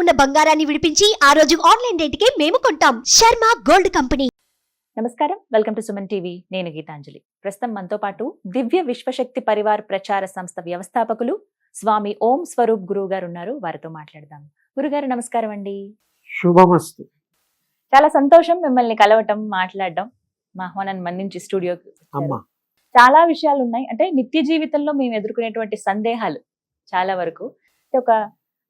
ఉన్న బంగారాన్ని విడిపించి ఆ రోజు ఆన్లైన్ రేటుకే మేము కొంటాం. Sharma gold company. నమస్కారం, వెల్కమ్ టు సుమన్ టీవీ. నేను గీతాంజలి. ప్రస్తుతం మనతో పాటు దివ్య విశ్వశక్తి పరివార్ ప్రచార సంస్థ వ్యవస్థాపకులు స్వామి ఓం స్వరూప్ గురువు గారు ఉన్నారు. వారితో మాట్లాడదాం. గురుగారు నమస్కారం అండి. శుభమస్తు. చాలా సంతోషం మిమ్మల్ని కలవటం, మాట్లాడడం. మా ఆహ్వానాన్ని మన్నించి స్టూడియోకి అమ్మా. చాలా విషయాలు ఉన్నాయి. అంటే నిత్య జీవితంలో మేము ఎదుర్కొనేటువంటి సందేహాలు చాలా వరకు ఒక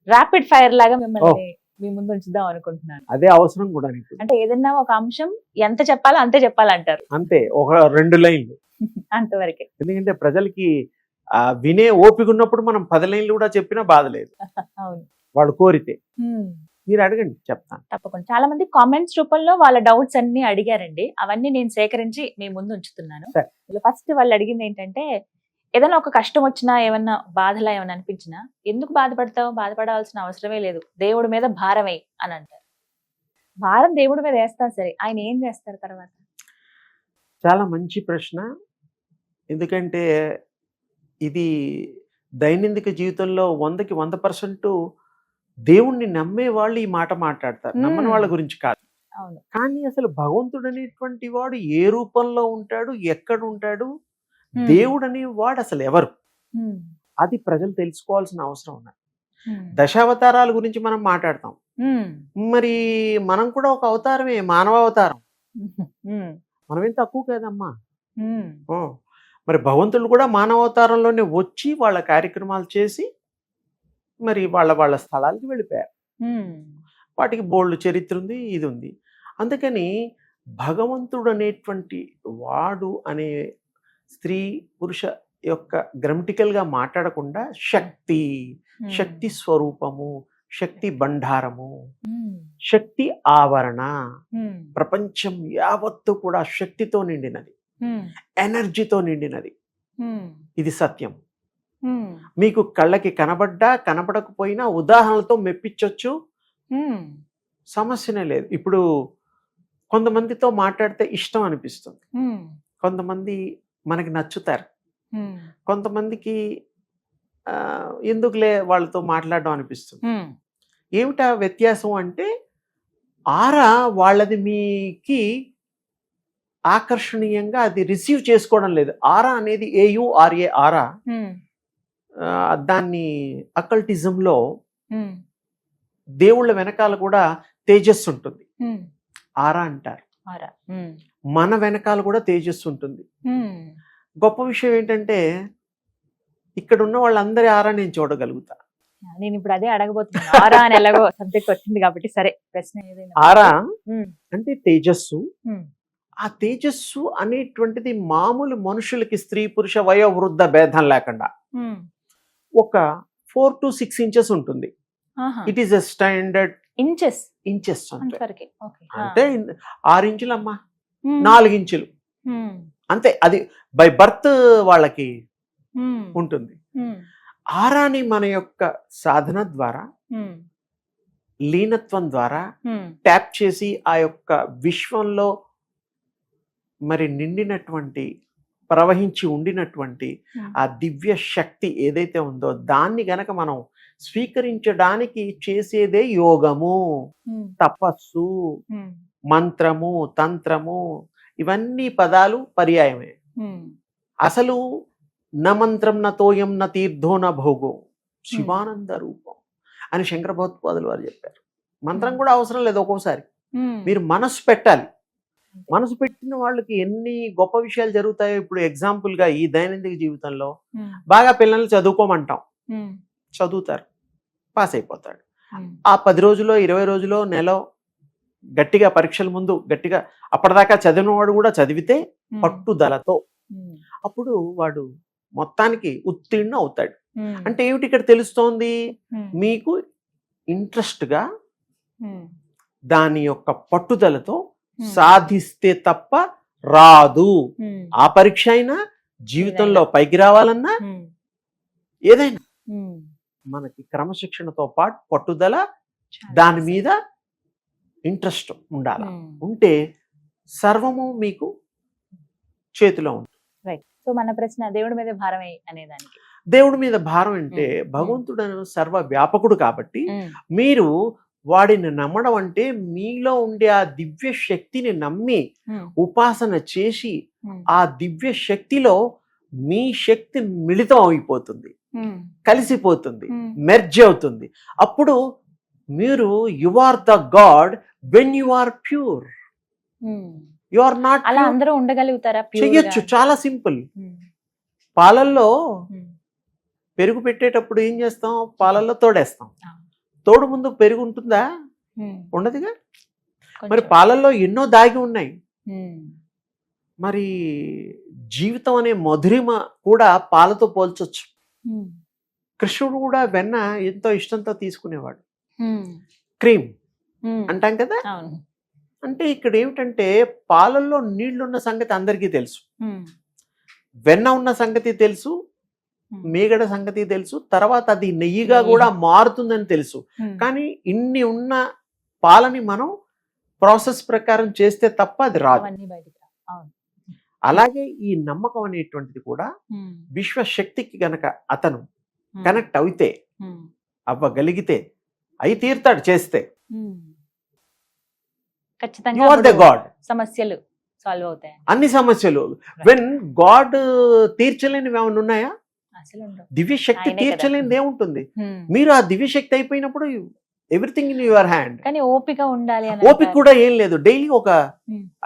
ర్యాపిడ్ ఫైర్ లాగా మిమ్మల్ని మీ ముందు ఉంచుదాం అనుకుంటున్నాను. అదే అవసరం కూడా నీకు. అంటే ఏదన్నా ఒక అంశం ఎంత చెప్పాలో అంతే చెప్పాలంటారు. అంతే, ఒక 2 లైన్లు అంతవరకే. ఎందుకంటే ప్రజలకి వినే ఓపిక ఉన్నప్పుడు మనం 10 లైన్లు కూడా చెప్పినా బాధ లేదు. అవును, వాళ్ళు కోరితే మీరు అడగండి, చెప్తాను. తప్పకుండా. చాలా మంది కామెంట్స్ రూపంలో వాళ్ళ డౌట్స్ అన్ని అడిగారండి. అవన్నీ నేను సేకరించి మీ ముందు ఉంచుతున్నాను. ఫస్ట్ వాళ్ళు అడిగింది ఏంటంటే, ఏదైనా ఒక కష్టం వచ్చినా, ఏమన్నా బాధలా ఏమన్నా అనిపించినా, ఎందుకు బాధపడతావు, బాధపడాల్సిన అవసరమే లేదు, దేవుడి మీద భారమే అని అంటారు. భారం దేవుడి మీద వేస్తాను, సరే, ఆయన ఏం చేస్తారు తర్వాత? చాలా మంచి ప్రశ్న. ఎందుకంటే ఇది దైనందిక జీవితంలో 100కి 100% దేవుణ్ణి నమ్మే వాళ్ళు ఈ మాట మాట్లాడతారు, నమ్మని వాళ్ళ గురించి కాదు. అవును. కానీ అసలు భగవంతుడు అనేటువంటి వాడు ఏ రూపంలో ఉంటాడు, ఎక్కడ ఉంటాడు, దేవుడు అనే వాడు అసలు ఎవరు, అది ప్రజలు తెలుసుకోవాల్సిన అవసరం ఉన్నది. దశావతారాల గురించి మనం మాట్లాడతాం. మరి మనం కూడా ఒక అవతారమే, మానవ అవతారం. మనమేం తక్కువ కాదమ్మా. మరి భగవంతుడు కూడా మానవ అవతారంలోనే వచ్చి వాళ్ళ కార్యక్రమాలు చేసి మరి వాళ్ళ స్థలాలకి వెళ్ళిపోయారు. వాటికి బోల్డ్ చరిత్ర ఉంది, ఇది ఉంది. అందుకని భగవంతుడు అనేటువంటి వాడు అనే స్త్రీ పురుష యొక్క గ్రామటికల్గా మాట్లాడకుండా శక్తి, శక్తి స్వరూపము, శక్తి బండారము, శక్తి ఆవరణ, ప్రపంచం యావత్తు కూడా శక్తితో నిండినది, ఎనర్జీతో నిండినది. ఇది సత్యం. మీకు కళ్ళకి కనబడ్డా కనబడకపోయినా ఉదాహరణలతో మెప్పించవచ్చు, సమస్యనే లేదు. ఇప్పుడు కొంతమందితో మాట్లాడితే ఇష్టం అనిపిస్తుంది, కొంతమంది మనకి నచ్చుతారు, కొంతమందికి ఎందుకులే వాళ్ళతో మాట్లాడడం అనిపిస్తుంది. ఏమిటా వ్యత్యాసం అంటే, ఆరా వాళ్ళది మీకి ఆకర్షణీయంగా అది రిసీవ్ చేసుకోవడం లేదు. ఆరా అనేది AURA, ఆరా. దాన్ని అకల్టిజంలో దేవుళ్ళ వెనకాల కూడా తేజస్సు ఉంటుంది, ఆరా అంటారు. మన వెనకాల కూడా తేజస్సు ఉంటుంది. గొప్ప విషయం ఏంటంటే, ఇక్కడ ఉన్న వాళ్ళందరి ఆరా నేను చూడగలుగుతా. నేను ఇప్పుడు అదే అడగబోతున్నాను. ఆరా అని ఎలాగో సబ్జెక్ట్ వచ్చింది కాబట్టి సరే, ప్రశ్న ఏదైనా. ఆరా అంటే తేజస్సు. ఆ తేజస్సు అనేటువంటిది మామూలు మనుషులకి, స్త్రీ పురుష వయో వృద్ధ భేదం లేకుండా ఒక 4 to 6 inches ఉంటుంది. It is a standard inches అంటే 6 ఇంచులమ్మా, 4 ఇంచులు అంతే. అది బై బర్త్ వాళ్ళకి ఉంటుంది. ఆరాని మన యొక్క సాధన ద్వారా, లీనత్వం ద్వారా ట్యాప్ చేసి ఆ యొక్క విశ్వంలో మరి నిండినటువంటి, ప్రవహించి ఉండినటువంటి ఆ దివ్య శక్తి ఏదైతే ఉందో దాన్ని గనక మనం స్వీకరించడానికి చేసేదే యోగము, తపస్సు, మంత్రము, తంత్రము. ఇవన్నీ పదాలు పర్యాయమే. అసలు న మంత్రం న తోయం న తీర్థో న భోగో శివానంద రూపం అని శంకర భగవత్పాదులు వారు చెప్పారు. మంత్రం కూడా అవసరం లేదు. ఒక్కోసారి మీరు మనసు పెట్టాలి. మనసు పెట్టిన వాళ్ళకి ఎన్ని గొప్ప విషయాలు జరుగుతాయో. ఇప్పుడు ఎగ్జాంపుల్గా ఈ దైనందిక జీవితంలో బాగా పిల్లల్ని చదువుకోమంటాం, చదువుతారు, పాస్ అయిపోతాడు. ఆ 10 రోజులో 20 రోజులో నెల గట్టిగా పరీక్షల ముందు గట్టిగా అప్పటిదాకా చదివినవాడు కూడా చదివితే పట్టుదలతో అప్పుడు వాడు మొత్తానికి ఉత్తీర్ణ అవుతాడు. అంటే ఏమిటి ఇక్కడ తెలుస్తోంది? మీకు ఇంట్రెస్ట్గా దాని యొక్క పట్టుదలతో సాధిస్తే తప్ప రాదు. ఆ పరీక్ష అయినా, జీవితంలో పైకి రావాలన్నా, ఏదైనా మనకి క్రమశిక్షణతో పాటు పట్టుదల, దాని మీద ఇంట్రెస్ట్ ఉండాలి. ఉంటే సర్వము మీకు చేతిలో ఉంటుంది. సో మన ప్రశ్న దేవుడి మీద భారం అనేదానికి, దేవుడి మీద భారం అంటే భగవంతుడు సర్వ వ్యాపకుడు కాబట్టి మీరు వాడిని నమ్మడం అంటే మీలో ఉండే ఆ దివ్య శక్తిని నమ్మి ఉపాసన చేసి ఆ దివ్య శక్తిలో మీ శక్తి మిళితం అయిపోతుంది, కలిసిపోతుంది, మెర్జ్ అవుతుంది. అప్పుడు మీరు you are the god when you are pure. You are not. అలా అందరూ ఉండగలుగుతారా? చెయ్యొచ్చు, చాలా సింపుల్. పాలల్లో పెరుగు పెట్టేటప్పుడు ఏం చేస్తాం? పాలల్లో తోడేస్తాం. తోడు ముందు పెరుగు ఉంటుందా? ఉండదుగా. మరి పాలల్లో ఎన్నో దాగి ఉన్నాయి. మరి జీవితం అనే మధురిమ కూడా పాలతో పోల్చొచ్చు. కృష్ణుడు కూడా వెన్న ఎంతో ఇష్టంతో తీసుకునేవాడు. క్రీమ్ అంటాం కదా. అంటే ఇక్కడ ఏమిటంటే పాలల్లో నీళ్లున్న సంగతి అందరికీ తెలుసు, వెన్న ఉన్న సంగతి తెలుసు, మేగడ సంగతి తెలుసు, తర్వాత అది నెయ్యిగా కూడా మారుతుందని తెలుసు. కానీ ఇన్ని ఉన్న పాలని మనం ప్రాసెస్ ప్రకారం చేస్తే తప్ప అది రాదు. అలాగే ఈ నమ్మకం అనేటువంటిది కూడా విశ్వశక్తికి గనక అతను కనెక్ట్ అయితే, అవ్వగలిగితే, అయి తీరుతాడు చేస్తే. ఖచ్చితంగా యు ఆర్ ద గాడ్. సమస్యలు సాల్వ్ అవుతాయి. అన్ని సమస్యలు. వెన్ గాడ్ తీర్చలేనివి ఏమైనా ఉన్నాయా? దివ్య శక్తి తీర్చలేనిది ఏముంటుంది? మీరు ఆ దివ్య శక్తి అయిపోయినప్పుడు ఎవ్రీథింగ్ ఇన్ యువర్ హ్యాండ్. కానీ ఓపిక ఉండాలి. ఓపిక కూడా ఏం లేదు. డైలీ ఒక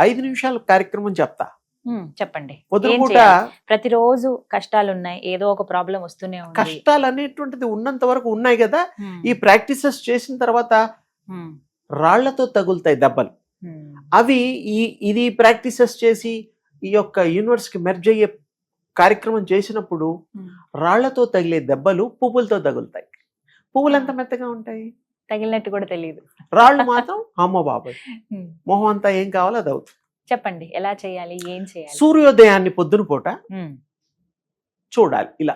5 నిమిషాలు కార్యక్రమం చెప్తా. చెప్పండి. పొద్దుపూట ప్రతిరోజు కష్టాలు ఉన్నాయి, ఏదో ఒక ప్రాబ్లం వస్తూనే ఉంది. కష్టాలు అనేటువంటిది ఉన్నంత వరకు ఉన్నాయి కదా. ఈ ప్రాక్టీసెస్ చేసిన తర్వాత రాళ్లతో తగులుతాయి దెబ్బలు. అవి ఇది ప్రాక్టీసెస్ చేసి ఈ యొక్క యూనివర్స్ కి మెర్జ్ అయ్యే కార్యక్రమం చేసినప్పుడు రాళ్లతో తగిలే దెబ్బలు పువ్వులతో తగులుతాయి. పువ్వులు ఎంత మెత్తగా ఉంటాయి, తగిలినట్టు కూడా తెలియదు. రాళ్ళు మాత్రం అమ్మ బాబాయ్ మొహం అంతా ఏం కావాలో అది అవుతుంది. చెప్పండి, ఎలా చేయాలి, ఏం చేయాలి? సూర్యోదయాన్ని పొద్దున పూట చూడాలి. ఇలా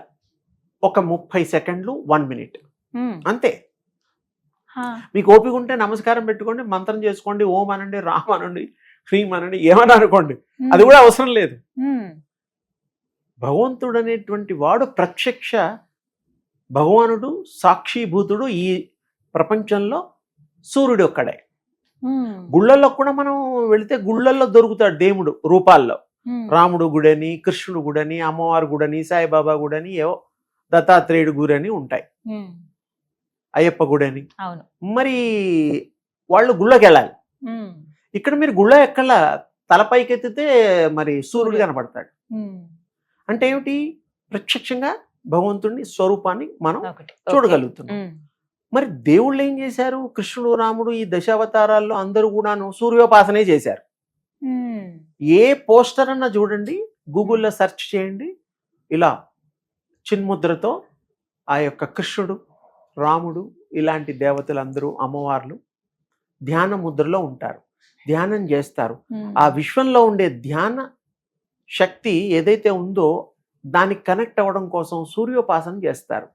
ఒక 30 సెకండ్లు 1 మినిట్ అంతే. మీకు ఓపిక ఉంటే నమస్కారం పెట్టుకోండి, మంత్రం చేసుకోండి, ఓం అనండి, రామ్ అనండి, హ్రీం అనండి, ఏమని అనుకోండి, అది కూడా అవసరం లేదు. భగవంతుడు అనేటువంటి వాడు ప్రత్యక్ష భగవానుడు, సాక్షిభూతుడు. ఈ ప్రపంచంలో సూర్యుడు ఒక్కడే. గుళ్ళల్లో కూడా మనం వెళితే గుళ్ళల్లో దొరుకుతాడు దేవుడు రూపాల్లో. రాముడు గుడని, కృష్ణుడు గుడని, అమ్మవారి గుడని, సాయిబాబా గుడని, ఏవో దత్తాత్రేయుడు గుడని ఉంటాయి, అయ్యప్ప గుడని. మరి వాళ్ళు గుళ్ళకి వెళ్ళాలి. ఇక్కడ మీరు గుళ్ళ ఎక్కల తలపైకెత్తితే మరి సూర్యుడు కనపడతాడు. అంటే ఏమిటి? ప్రత్యక్షంగా భగవంతుడిని స్వరూపాన్ని మనం చూడగలుగుతున్నాం. మరి దేవుళ్ళు ఏం చేశారు? కృష్ణుడు, రాముడు, ఈ దశావతారాల్లో అందరూ కూడాను సూర్యోపాసనే చేశారు. ఏ పోస్టర్ అన్నా చూడండి, గూగుల్లో సెర్చ్ చేయండి, ఇలా చిన్ముద్రతో ఆ యొక్క కృష్ణుడు, రాముడు, ఇలాంటి దేవతలందరూ, అమ్మవార్లు ధ్యాన ముద్రలో ఉంటారు, ధ్యానం చేస్తారు. ఆ విశ్వంలో ఉండే ధ్యాన శక్తి ఏదైతే ఉందో దానికి కనెక్ట్ అవ్వడం కోసం సూర్యోపాసన చేస్తారు.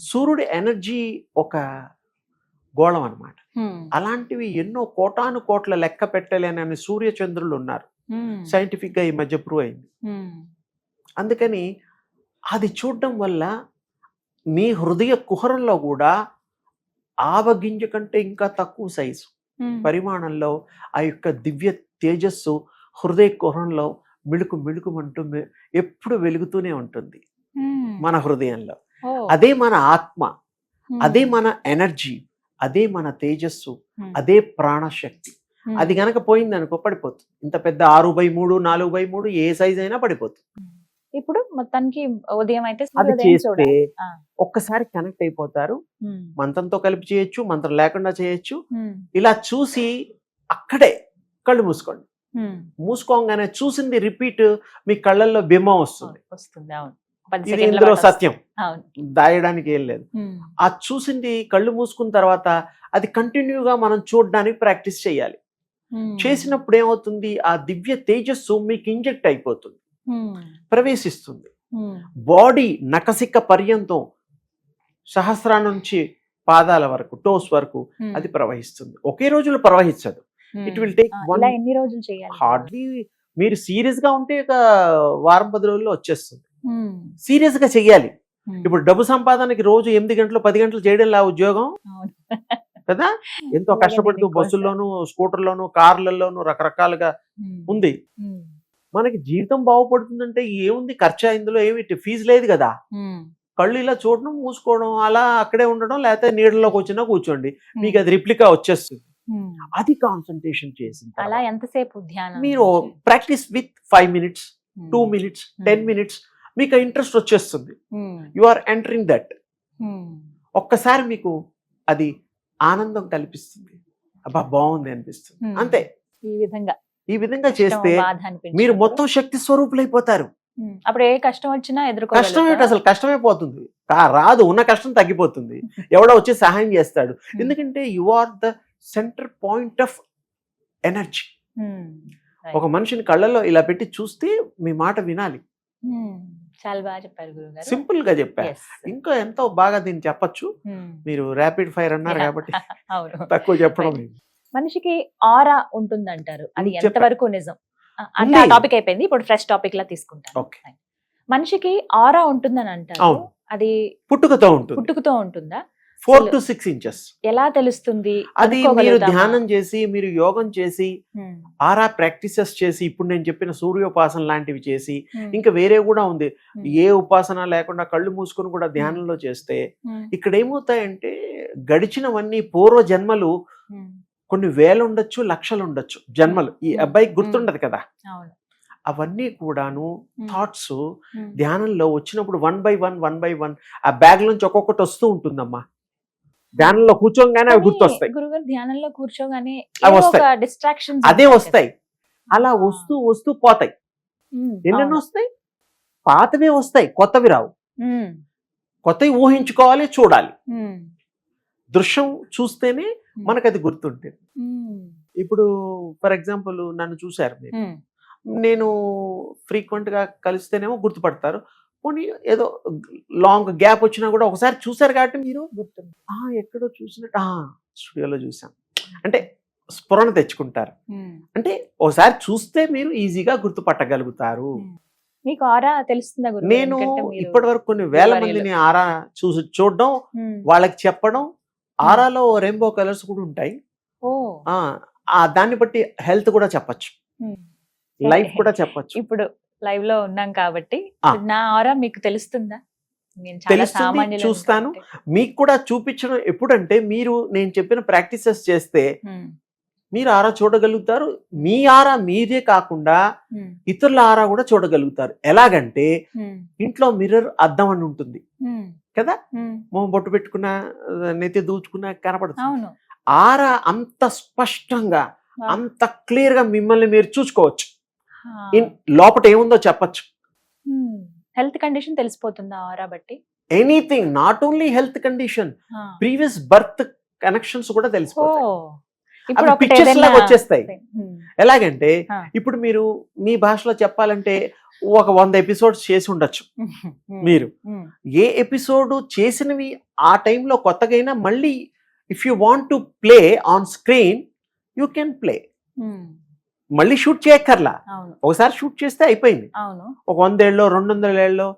సూర్యుడి ఎనర్జీ ఒక గోళం అన్నమాట. అలాంటివి ఎన్నో కోటాను కోట్ల లెక్క పెట్టలేనని సూర్య చంద్రులు ఉన్నారు. సైంటిఫిక్ గా ఈ మధ్య ప్రూవ్ అయింది. అందుకని అది చూడడం వల్ల మీ హృదయ కుహరంలో కూడా ఆవగింజ కంటే ఇంకా తక్కువ సైజు పరిమాణంలో ఆ యొక్క దివ్య తేజస్సు హృదయ కుహరంలో మిళుకు మిళుకుమంటూ ఎప్పుడు వెలుగుతూనే ఉంటుంది మన హృదయంలో. అదే మన ఆత్మ, అదే మన ఎనర్జీ, అదే మన తేజస్సు, అదే ప్రాణశక్తి. అది గనక పోయింది అనుకో పడిపోతుంది. ఇంత పెద్ద 6/3, 4/3 ఏ సైజ్ అయినా పడిపోతుంది. ఇప్పుడు మొత్తానికి ఉదయం అయితే అది చేస్తే ఒక్కసారి కనెక్ట్ అయిపోతారు. మంత్రంతో కలిపి చేయొచ్చు, మంత్రం లేకుండా చేయొచ్చు. ఇలా చూసి అక్కడే కళ్ళు మూసుకోండి. మూసుకోగానే చూసింది రిపీట్ మీ కళ్ళల్లో బింబం వస్తుంది. ఇది ఇందులో సత్యం, దాయడానికి ఏం లేదు. ఆ చూసింది కళ్ళు మూసుకున్న తర్వాత అది కంటిన్యూగా మనం చూడడానికి ప్రాక్టీస్ చేయాలి. చేసినప్పుడు ఏమవుతుంది? ఆ దివ్య తేజస్సు మీకు ఇంజెక్ట్ అయిపోతుంది, ప్రవేశిస్తుంది. బాడీ నకసిక పర్యంతం సహస్రాల నుంచి పాదాల వరకు, టోస్ వరకు అది ప్రవహిస్తుంది. ఒకే రోజులో ప్రవహించదు. ఇట్ విల్ టేక్ ఎన్ని రోజులు చేయాలి? హార్డ్లీ మీరు సీరియస్ గా ఉంటే ఒక వారం 10 రోజుల్లో వచ్చేస్తుంది. సీరియస్ గా చెయ్యాలి. ఇప్పుడు డబ్బు సంపాదనకి రోజు 8 గంటలు 10 గంటలు చేయడం లా ఉద్యోగం కదా, ఎంతో కష్టపడుతూ బస్సుల్లోనూ స్కూటర్లోను కార్లలోను రకరకాలుగా ఉంది. మనకి జీవితం బాగుపడుతుందంటే ఏముంది, ఖర్చు ఇందులో ఏమి ఫీజు లేదు కదా. కళ్ళు ఇలా చూడడం మూసుకోవడం, అలా అక్కడే ఉండడం, లేకపోతే నీళ్ళలోకి వచ్చినా కూర్చోండి, మీకు అది రిప్లికా వచ్చేస్తుంది. అది కాన్సన్ట్రేషన్ చేసిన అలా ఎంతసేపు ధ్యానం మీరు practice with 5 minutes 2 minutes 10 minutes మీకు ఇంట్రెస్ట్ వచ్చేస్తుంది. You are entering that. ఒక్కసారి మీకు అది ఆనందం కల్పిస్తుంది, అబ్బా బాగుంది అనిపిస్తుంది, అంతే. ఈ విధంగా చేస్తే మీరు మొత్తం శక్తి స్వరూపులైపోతారు. అప్పుడు ఏ కష్టం వచ్చినా కష్టం ఏంటి, అసలు కష్టమైపోతుంది, రాదు, ఉన్న కష్టం తగ్గిపోతుంది, ఎవడో వచ్చి సహాయం చేస్తాడు. ఎందుకంటే you are the centre point of energy. ఒక మనిషిని కళ్ళల్లో ఇలా పెట్టి చూస్తే మీ మాట వినాలి. చాలా బాగా చెప్పారు గురుగారు, సింపుల్ గా చెప్పారు. ఇంకా ఎంతో బాగా దీన్ని చెప్పచ్చు. మీరు ర్యాపిడ్ ఫైర్ అన్నారు కాబట్టి తక్కువ చెప్పడం. మనిషికి ఆరా ఉంటుందంటారు, అది ఎంతవరకు నిజం? అంటే ఆ టాపిక్ అయిపోయింది, ఇప్పుడు ఫ్రెష్ టాపిక్ లా తీసుకుంటాను. మనిషికి ఆరా ఉంటుందని అంటారు, అది పుట్టుకతో ఉంటుందా? 4 to 6 inches. ఎలా తెలుస్తుంది? అది మీరు ధ్యానం చేసి, మీరు యోగం చేసి, ఆరా ప్రాక్టీసెస్ చేసి, ఇప్పుడు నేను చెప్పిన సూర్యోపాసన లాంటివి చేసి, ఇంకా వేరే కూడా ఉంది, ఏ ఉపాసన లేకుండా కళ్ళు మూసుకొని కూడా ధ్యానంలో చేస్తే ఇక్కడ ఏమవుతాయంటే గడిచినవన్నీ పూర్వ జన్మలు, కొన్ని వేలు ఉండొచ్చు, లక్షలు ఉండొచ్చు జన్మలు, ఈ అబ్బాయికి గుర్తుండదు కదా, అవన్నీ కూడాను థాట్స్ ధ్యానంలో వచ్చినప్పుడు 1 by 1 ఆ బ్యాగ్ నుంచి ఒక్కొక్కటి వస్తూ ఉంటుందమ్మా. ధ్యానంలో కూర్చోగానే అవి గుర్తొస్తాయి. గురుగారు ధ్యానంలో కూర్చోగానే డిస్ట్రాక్షన్స్ అదే వస్తాయి, అలా వస్తూ వస్తూ పోతాయి. ఎన్నెన్నో వస్తాయి, పాతవే వస్తాయి, కొత్తవి రావు. కొత్తవి ఊహించుకోవాలి, చూడాలి. దృశ్యం చూస్తేనే మనకు అది గుర్తుంటుంది. ఇప్పుడు ఫర్ ఎగ్జాంపుల్ నన్ను చూశారు మీరు, నేను ఫ్రీక్వెంట్ గా కలిస్తేనేమో గుర్తుపడతారు, పోనీ ఏదో లాంగ్ గ్యాప్ వచ్చినా కూడా ఒకసారి చూసారు కాబట్టి మీరు గుర్తుంది, ఎక్కడో చూసినట్టు స్టూడియోలో చూసాం అంటే స్ఫురణ తెచ్చుకుంటారు. అంటే ఒకసారి చూస్తే మీరు ఈజీగా గుర్తుపట్టగలుగుతారు. మీకు ఆరా తెలుస్తుందా? నేను ఇప్పటి వరకు కొన్ని వేల మందిని ఆరా చూడడం, వాళ్ళకి చెప్పడం. ఆరాలో రెయిన్బో కలర్స్ కూడా ఉంటాయి, దాన్ని బట్టి హెల్త్ కూడా చెప్పచ్చు, లైఫ్ కూడా చెప్పచ్చు. ఇప్పుడు లైవ్ లో ఉన్నాం కాబట్టి నా ఆరా మీకు తెలుస్తుందా? తెలుస్తుంది, చూస్తాను. మీకు కూడా చూపించడం ఎప్పుడంటే మీరు నేను చెప్పిన ప్రాక్టీసెస్ చేస్తే మీరు ఆరా చూడగలుగుతారు. మీ ఆరా మీదే కాకుండా ఇతరుల ఆరా కూడా చూడగలుగుతారు. ఎలాగంటే ఇంట్లో మిర్రర్ అద్దం అని ఉంటుంది కదా, మొహం బొట్టు పెట్టుకున్న, నెత్తి దూచుకున్న కనపడుతుంది. ఆరా అంత స్పష్టంగా, అంత క్లియర్ గా మిమ్మల్ని మీరు చూసుకోవచ్చు. లోపల ఏముందో చెప్పచ్చు. హెల్త్ కండిషన్ తెలిసిపోతుందా ఆరా బట్టి? Anything, not only health condition, previous birth connections కూడా తెలిసిపోతాయి, పిక్చర్స్ లాగా వచ్చేస్తాయి. ఎలాగంటే ఇప్పుడు మీరు మీ భాషలో చెప్పాలంటే ఒక 100 ఎపిసోడ్స్ చేసి ఉండొచ్చు. మీరు ఏ ఎపిసోడ్ చేసినవి ఆ టైంలో కొత్తగా మళ్ళీ if you want to play on screen you can play. మళ్ళీ షూట్ చేయక్కర్లా, ఒకసారి షూట్ చేస్తే అయిపోయింది. ఒక 100 ఏళ్ళలో 200 ఏళ్ళలో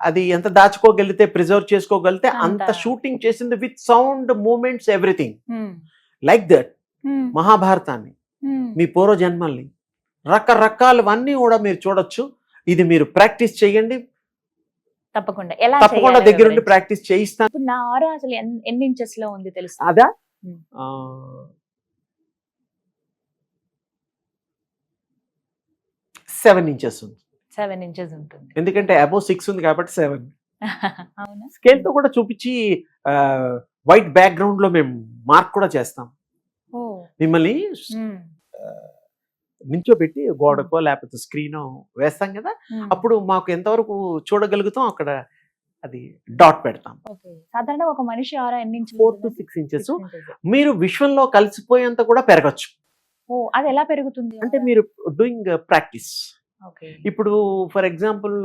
అది ఎంత దాచుకోగలిగితే, ప్రిజర్వ్ చేసుకోగలిగితే అంత షూటింగ్ చేసింది with sound, moments, everything like that. మహాభారతాన్ని, మీ పూర్వ జన్మల్ని, రకరకాలవన్నీ కూడా మీరు చూడొచ్చు. ఇది మీరు ప్రాక్టీస్ చేయండి, తప్పకుండా దగ్గరుండి ప్రాక్టీస్ చేయిస్తాను. నా ఆరా అసలు ఎన్ని ఇంచెస్ లో ఉంది తెలుసు? అదా 7 inches ఉంది. 7 inches ఉంటుంది, ఎందుకంటే అబోవ్ 6 ఉంది కాబట్టి 7. స్కేల్ తో కూడా చూపించి వైట్ బ్యాక్గ్రౌండ్ లో మేము మార్క్ కూడా చేస్తాం. మిమ్మల్ని నించోబెట్టి గోడకో లేకపోతే స్క్రీనో వేస్తాం కదా, అప్పుడు మాకు ఎంతవరకు చూడగలుగుతాం అక్కడ అది డాట్ పెడతాం. సాధారణంగా ఒక మనిషి ఆరా ఎన్ని 4 to 6 inches. మీరు విశ్వంలో కలిసిపోయేంత కూడా పెరగచ్చు. అది ఎలా పెరుగుతుంది అంటే మీరు డూయింగ్ ప్రాక్టీస్. ఇప్పుడు ఫర్ ఎగ్జాంపుల్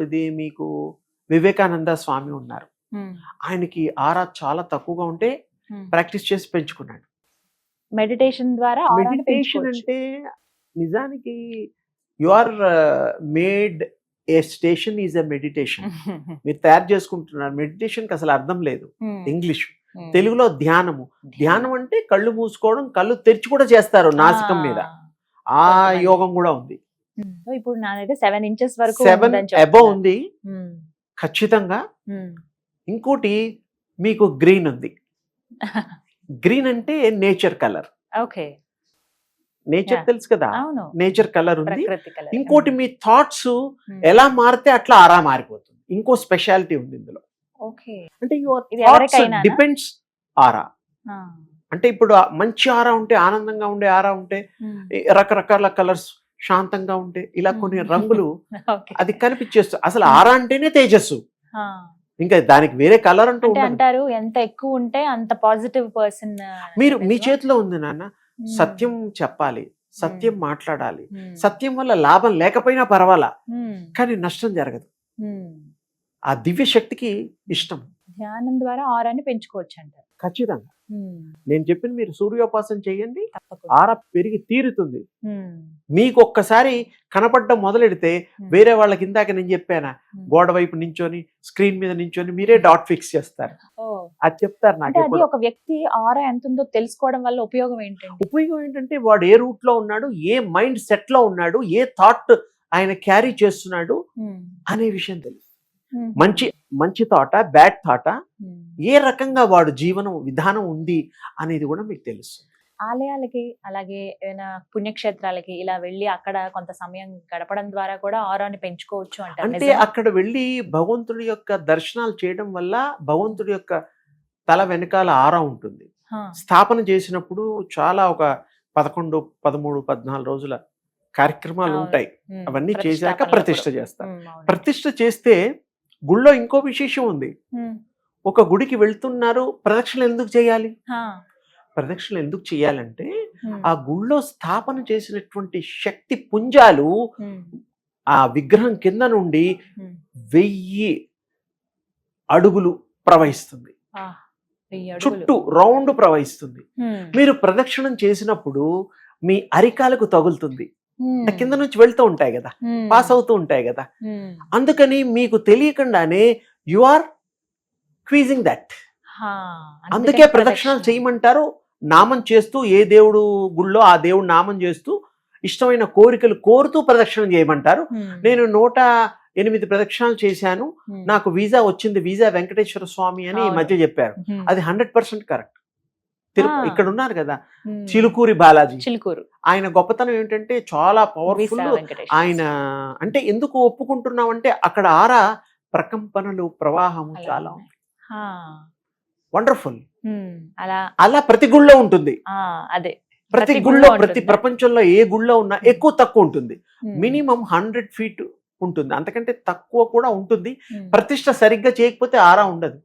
ఇది మీకు వివేకానంద స్వామి ఉన్నారు, ఆయనకి ఆరా చాలా తక్కువగా ఉంటే ప్రాక్టీస్ చేసి పెంచుకున్నాడు. మెడిటేషన్ ద్వారా మెడిటేషన్ అంటే నిజానికి you are made a station is a meditation. మీరు తయారు చేసుకుంటున్నారు. మెడిటేషన్ కి అసలు అర్థం లేదు ఇంగ్లీష్. తెలుగులో ధ్యానము. ధ్యానం అంటే కళ్ళు మూసుకోవడం, కళ్ళు తెరిచి కూడా చేస్తారు నాసికం మీద. ఆ కొంతమంది. యోగం కూడా ఉంది. సో ఇప్పుడు నాదైతే 7 inches వరకు 7 ఉందని అబౌవ్ చెప్తున్నారు. ఉంది ఖచ్చితంగా. ఇంకోటి మీకు గ్రీన్ ఉంది. గ్రీన్ అంటే nature colour. Okay, nature Yeah. తెలుసు కదా, అవును, నేచర్ కలర్ ఉంది. ప్రకృతి కలర్. ఇంకోటి మీ థాట్స్ ఎలా మారితే అట్లా ఆరా మారిపోతుంది. ఇంకో స్పెషాలిటీ ఉంది ఇందులో. ఓకే, అంటే యువర్ ఇది థాట్స్ ఎవరికైనానా? డిపెండ్స్ ఆరా. అంటే ఇప్పుడు మంచి ఆరా ఉంటే, ఆనందంగా ఉండే ఆరా ఉంటే, రకరకాల కలర్స్ శాంతంగా ఉంటే, ఇలా కొన్ని రంగులు ఓకే. అది కనిపించేస్తుంది. అసలు ఆరా అంటేనే తేజస్సు. ఆ, ఇంకా దానికి వేరే కలర్ అంటూ అంటే ఉండదు. అంటారు ఎంత ఎక్కువ ఉంటే అంత పాజిటివ్ పర్సన్. మీరు మీ చేతిలో ఉంది నాన్న. సత్యం చెప్పాలి, సత్యం మాట్లాడాలి. సత్యం వల్ల లాభం లేకపోయినా పర్వాలా, కానీ నష్టం జరగదు. ఆ దివ్య శక్తికి ఇష్టం. ధ్యానం ద్వారా ఆరాన్ని పెంచుకోవచ్చు అంటారు. ఖచ్చితంగా నేను చెప్పింది మీరు సూర్యోపాసన చేయండి, తప్పకుండా. ఆరా పెరిగి తీరుతుంది. మీకు ఒక్కసారి కనపడడం మొదలెడితే వేరే వాళ్ళకి, ఇందాక నేను చెప్పానా, గోడ వైపు నించొని స్క్రీన్ మీద నించొని మీరే డాట్ ఫిక్స్ చేస్తారు. ఓ, అది చెప్తారు నాకు అంటే అది ఎప్పుడు. ఒక వ్యక్తి ఆరా ఎంత ఉందో తెలుసుకోవడం వల్ల ఉపయోగం ఏంటండి? ఉపయోగం ఏంటంటే వాడు ఏ రూట్ లో ఉన్నాడు, ఏ మైండ్ సెట్ లో ఉన్నాడు, ఏ థాట్ ఆయన క్యారీ చేస్తున్నాడు అనే విషయం తెలుసు. మంచి థాటా, బ్యాడ్ థాటా, ఏ రకంగా వాడు జీవనం విధానం ఉంది అనేది కూడా మీకు తెలుసు. ఆలయాలకి అలాగే ఏదైనా పుణ్యక్షేత్రాలకి ఇలా వెళ్ళి అక్కడ కొంత సమయం గడపడం ద్వారా కూడా ఆరాన్ని పెంచుకోవచ్చు అంటారు. అంటే నిజమా? అక్కడ వెళ్ళి భగవంతుడి యొక్క దర్శనాలు చేయడం వల్ల భగవంతుడి యొక్క తల వెనకాల ఆరా ఉంటుంది. హా. స్థాపన చేసినప్పుడు చాలా ఒక 11, 13, 14 రోజుల కార్యక్రమాలు అవును. ఉంటాయి. అవన్నీ చేశాక ప్రతిష్టాపనలో ప్రతిష్ఠ కూడా. చేస్తారు. అవును. ప్రతిష్ఠ చేస్తే గుళ్ళో ఇంకో విశేషం ఉంది. ఒక గుడికి వెళ్తున్నారు, ప్రదక్షిణ ఎందుకు చేయాలి? హా. ప్రదక్షిణ ఎందుకు చేయాలంటే ఆ గుళ్ళో స్థాపన చేసినటువంటి శక్తి పుంజాలు ఆ విగ్రహం కింద నుండి 1000 అడుగులు ప్రవహిస్తుంది, ఆ, 1000 అడుగులు. చుట్టూ రౌండ్ ప్రవహిస్తుంది. మీరు ప్రదక్షిణం చేసినప్పుడు మీ అరికాలకు తగులుతుంది. అంటే కింద నుంచి వెళ్తూ ఉంటాయి కదా, పాస్ అవుతూ ఉంటాయి కదా. అందుకని మీకు తెలియకుండానే యు ఆర్ క్వీజింగ్ దట్. అందుకే ప్రదక్షిణాలు చేయమంటారు. నామం చేస్తూ, ఏ దేవుడు గుళ్ళో ఆ దేవుడు నామం చేస్తూ ఇష్టమైన కోరికలు కోరుతూ ప్రదక్షిణం చేయమంటారు. నేను 108 ప్రదక్షిణాలు చేశాను, నాకు వీసా వచ్చింది, వీసా వెంకటేశ్వర స్వామి అని ఈ మధ్య చెప్పారు. అది 100% కరెక్ట్. ఇక్కడ ఉన్నారు కదా చిలుకూరి బాలాజీ, చిలుకూరు, ఆయన గొప్పతనం ఏంటంటే చాలా పవర్ఫుల్. వీసా వెంకటేశ్వర ఆయన అంటే ఎందుకు ఒప్పుకుంటున్నామంటే అక్కడ ఆరా ప్రకంపనలు, ప్రవాహము అలా చాలా ఉన్నాయి. హా. వండర్ఫుల్. అలా అలా ప్రతి గుళ్ళో ఉంటుంది. అదే ప్రతి గుళ్ళో, ప్రతి ప్రపంచంలో ఏ గుళ్ళో ఉన్నా ఎక్కువ తక్కువ ఉంటుంది. మినిమం 100 feet ఉంటుంది, అంతకంటే తక్కువ కూడా ఉంటుంది. ప్రతిష్ట సరిగ్గా చేయకపోతే ఆరా ఉండదు.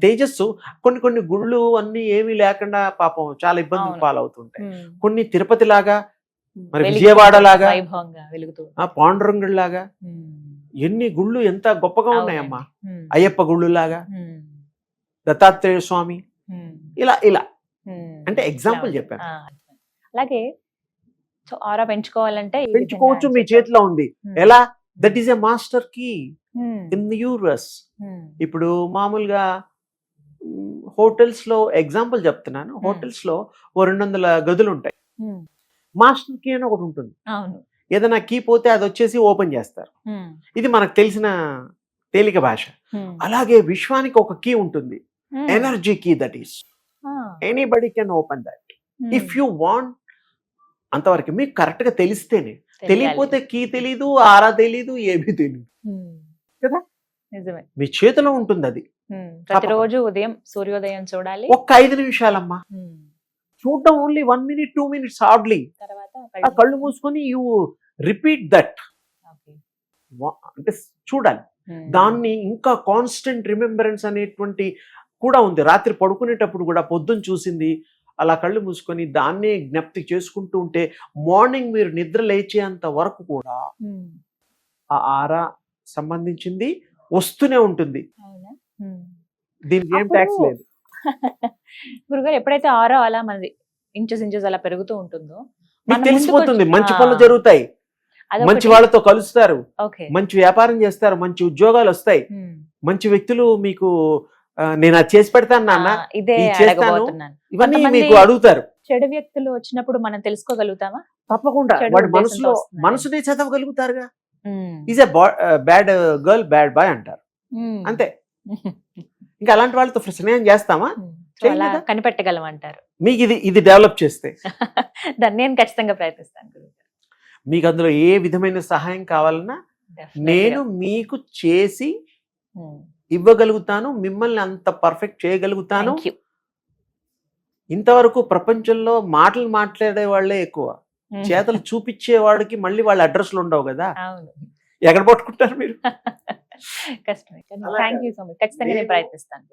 తేజస్సు కొన్ని గుళ్ళు అన్ని ఏమీ లేకుండా పాపం చాలా ఇబ్బందులు అవును. పాలవుతుంటాయి. కొన్ని తిరుపతి లాగా, మరి వెలుగుతూ విజయవాడ లాగా, వైభవంగా వెలుగుతూ. పాండురంగుడు లాగా ఎన్ని గుళ్ళు ఎంత గొప్పగా ఉన్నాయమ్మా. అయ్యప్ప గుళ్ళు లాగా, దత్తాత్రేయ స్వామి, ఇలా ఇలా అంటే ఎగ్జాంపుల్ చెప్పాను. అలాగే సో ఆరా పెంచుకోవాలంటే ఈ పెంచుకోవచ్చు, విధంగా మీ చేతిలో ఉంది. ఎలా? That is a master key in the universe. ఇప్పుడు మామూలుగా హోటల్స్ లో ఎగ్జాంపుల్ చెప్తున్నాను. హోటల్స్ లో 200 గదులు ఉంటాయి. మాస్టర్ కీ అని ఒకటి ఉంటుంది. అవును. ఏదైనా కీ పోతే అది వచ్చేసి ఓపెన్ చేస్తారు. ఇది మనకు తెలిసిన తేలిక భాష. అలాగే విశ్వానికి ఒక కీ ఉంటుంది, energy key. That is anybody can open that if you want. అంతవరకు మీకు కరెక్ట్ గా తెలిస్తేనే. తెలియకపోతే కీ తెలీదు, ఆరా తెలీదు, ఏమీ తెలీదు కదా. నిజమే. మీ చేతిలో ఉంటుంది అది. ప్రతిరోజు ఉదయం సూర్యోదయం చూడాలి. ఒక్క 5 నిమిషాలమ్మా చూడడం. Only 1 minute 2 minutes hardly. తర్వాత ఆ కళ్ళు మూసుకొని యూ రిపీట్ దట్. అంటే చూడాలి దాన్ని. ఇంకా కాన్స్టెంట్ రిమెంబరెన్స్ అనేటువంటి కూడా ఉంది. రాత్రి పడుకునేటప్పుడు కూడా పొద్దున్న చూసింది అలా కళ్ళు మూసుకొని దాన్నే జ్ఞప్తి చేసుకుంటూ ఉంటే మార్నింగ్ మీరు నిద్ర లేచేంత వరకు కూడా ఆ ఆరా సంబంధించింది వస్తూనే ఉంటుంది. దీనికి ఏం ట్యాక్స్ లేదు. గురుగారు ఎప్పుడైతే ఆరో అలా మనది ఇంచెస్ అలా పెరుగుతూ ఉంటుందో మీకు తెలిసిపోతుంది. మంచి పనులు జరుగుతాయి, మంచి వాళ్ళతో కలుస్తారు, మంచి వ్యాపారం చేస్తారు, మంచి ఉద్యోగాలు వస్తాయి, మంచి వ్యక్తులు మీకు నేను అది చేసి పెడతాను నాన్న, ఇదే ఇది చేస్తాను. అడగబోతున్నాను. ఇవన్నీ కొంతమంది- మీకు అడుగుతారు. చెడు వ్యక్తులు వచ్చినప్పుడు మనం తెలుసుకోగలుగుతామా? తప్పకుండా చెడు వాడి ఉద్దేశంతో మనసులో వస్తున్నారు. మనసునే చదవగలుగుతారుగా. Um. Is a bad girl bad boy అంటారు, ఉమ్. అంతే. ఇంకా అలాంటి వాళ్ళతో స్నేహం చేస్తామా? సో అలా చేయలేదా? కనిపెట్టగలం అంటారు. మీకు ఇది డెవలప్ చేస్తే దాన్ని నేను ఖచ్చితంగా ప్రయత్నిస్తాను గురుగారు. మీకు అందులో ఏ విధమైన సహాయం కావాలన్నా Definitely నేను గా. మీకు చేసి ఉమ్. ఇవ్వగలుగుతాను, మిమ్మల్ని అంత పర్ఫెక్ట్ చేయగలుగుతాను. Thank you. ఇంతవరకు ప్రపంచంలో మాటలు మాట్లాడే వాళ్ళే ఎక్కువ, ఉమ్. చేతలు చూపించే వాడికి మళ్ళీ వాళ్ళ అడ్రస్లు ఉండవు కదా, అవును. ఎక్కడ పట్టుకుంటారు మీరు? కష్టమే. అలా థ్యాంక్ యూ సో మచ్. ఖచ్చితంగా నేను నేను- ప్రయత్నిస్తాను.